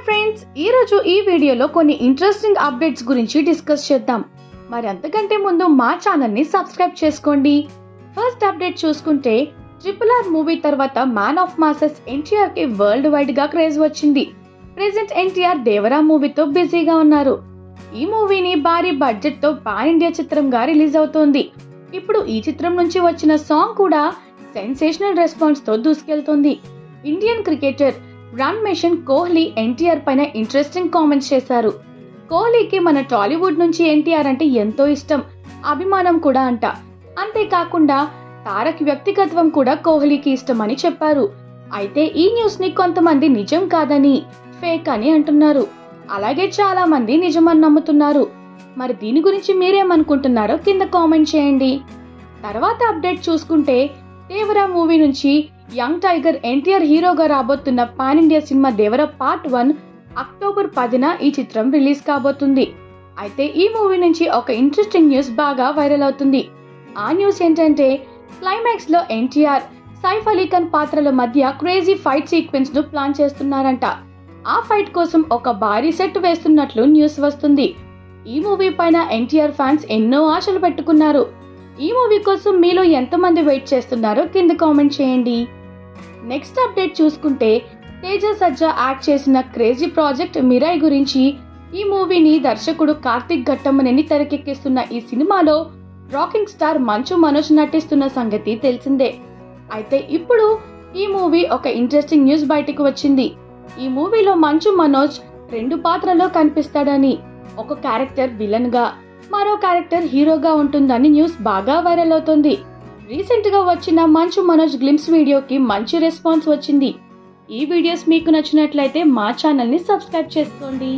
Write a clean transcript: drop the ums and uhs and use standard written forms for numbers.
Friends, ఈరోజు ఈ వీడియోలో కొన్ని ఇంట్రెస్టింగ్ అప్డేట్స్ గురించి డిస్కస్ చేద్దాం. మరి అంతకంటే ముందు మా ఛానల్ని సబ్స్క్రైబ్ చేసుకోండి. ఫస్ట్ అప్డేట్ చూసుకుంటే RRR మూవీ తర్వాత మ్యాన్ ఆఫ్ మాసెస్ ఎన్టీఆర్కి వరల్డ్ వైడ్గా క్రేజ్ వచ్చింది. ప్రెజెంట్ ఎన్టీఆర్ దేవరా మూవీతో బిజీగా ఉన్నారు. ఈ మూవీని భారీ బడ్జెట్తో పాన్ ఇండియా చిత్రంగా రిలీజ్ అవుతోంది. ఇప్పుడు ఈ చిత్రం నుంచి వచ్చిన సాంగ్ కూడా సెన్సేషనల్ రెస్పాన్స్తో దూసుకెళ్తోంది. Indian cricketer run machine Kohli NTR పైన ఇంట్రెస్టింగ్ కామెంట్స్ చేశారు. కోహ్లీకి మన టాలీవుడ్ నుంచి ఎన్టీఆర్ అంటే ఎంతో ఇష్టం, అభిమానం కూడా అంట. అంతేకాకుండా తారక్ వ్యక్తిగత్వం కూడా కోహ్లీకి ఇష్టమని చెప్పారు. అయితే ఈ న్యూస్ ని కొంతమంది నిజం కాదని, ఫేక్ అని అంటున్నారు. అలాగే చాలా మంది నిజమని నమ్ముతున్నారు. మరి దీని గురించి మీరేమనుకుంటున్నారో కింద కామెంట్ చేయండి. తర్వాత అప్డేట్ చూసుకుంటే దేవరా మూవీ నుంచి యంగ్ టైగర్ ఎన్టీఆర్ హీరోగా రాబోతున్న పాన్ ఇండియా సినిమా దేవరా పార్ట్ 1 అక్టోబర్ 10న ఈ చిత్రం రిలీజ్ కాబోతుంది. అయితే ఈ మూవీ నుంచి ఒక ఇంట్రెస్టింగ్ న్యూస్ బాగా వైరల్ అవుతుంది. ఆ న్యూస్ ఏంటంటే క్లైమాక్స్ లో ఎన్టీఆర్ సైఫ్ అలీ ఖాన్ పాత్రల మధ్య క్రేజీ ఫైట్ సీక్వెన్స్ ను ప్లాన్ చేస్తున్నారంట. ఆ ఫైట్ కోసం ఒక భారీ సెట్ వేస్తున్నట్లు న్యూస్ వస్తుంది. ఈ మూవీ పైన ఎన్టీఆర్ ఫ్యాన్స్ ఎన్నో ఆశలు పెట్టుకున్నారు. ఈ మూవీ కోసం మీలో ఎంతమంది వెయిట్ చేస్తున్నారో కింద కామెంట్ చేయండి. నెక్స్ట్ అప్డేట్ చూసుకుంటే తేజ సజ్జా యాక్ట్ చేసిన క్రేజీ ప్రాజెక్ట్ మిరాయ్ గురించి. ఈ మూవీని దర్శకుడు కార్తిక్ ఘట్టమనేని తెరకెక్కిస్తున్న ఈ సినిమాలో రాకింగ్ స్టార్ మంచు మనోజ్ నటిస్తున్న సంగతి తెలిసిందే. అయితే ఇప్పుడు ఈ మూవీ ఒక ఇంట్రెస్టింగ్ న్యూస్ బయటకు వచ్చింది. ఈ మూవీలో మంచు మనోజ్ 2 పాత్రలో కనిపిస్తాడని, ఒక క్యారెక్టర్ విలన్ గా, మరో క్యారెక్టర్ హీరోగా ఉంటుందని న్యూస్ బాగా వైరల్ అవుతుంది. రీసెంట్ గా వచ్చిన మంచు మనోజ్ గ్లిమ్స్ వీడియోకి మంచి రెస్పాన్స్ వచ్చింది. ఈ వీడియోస్ మీకు నచ్చినట్లయితే మా ఛానల్ ని సబ్స్క్రైబ్ చేసుకోండి.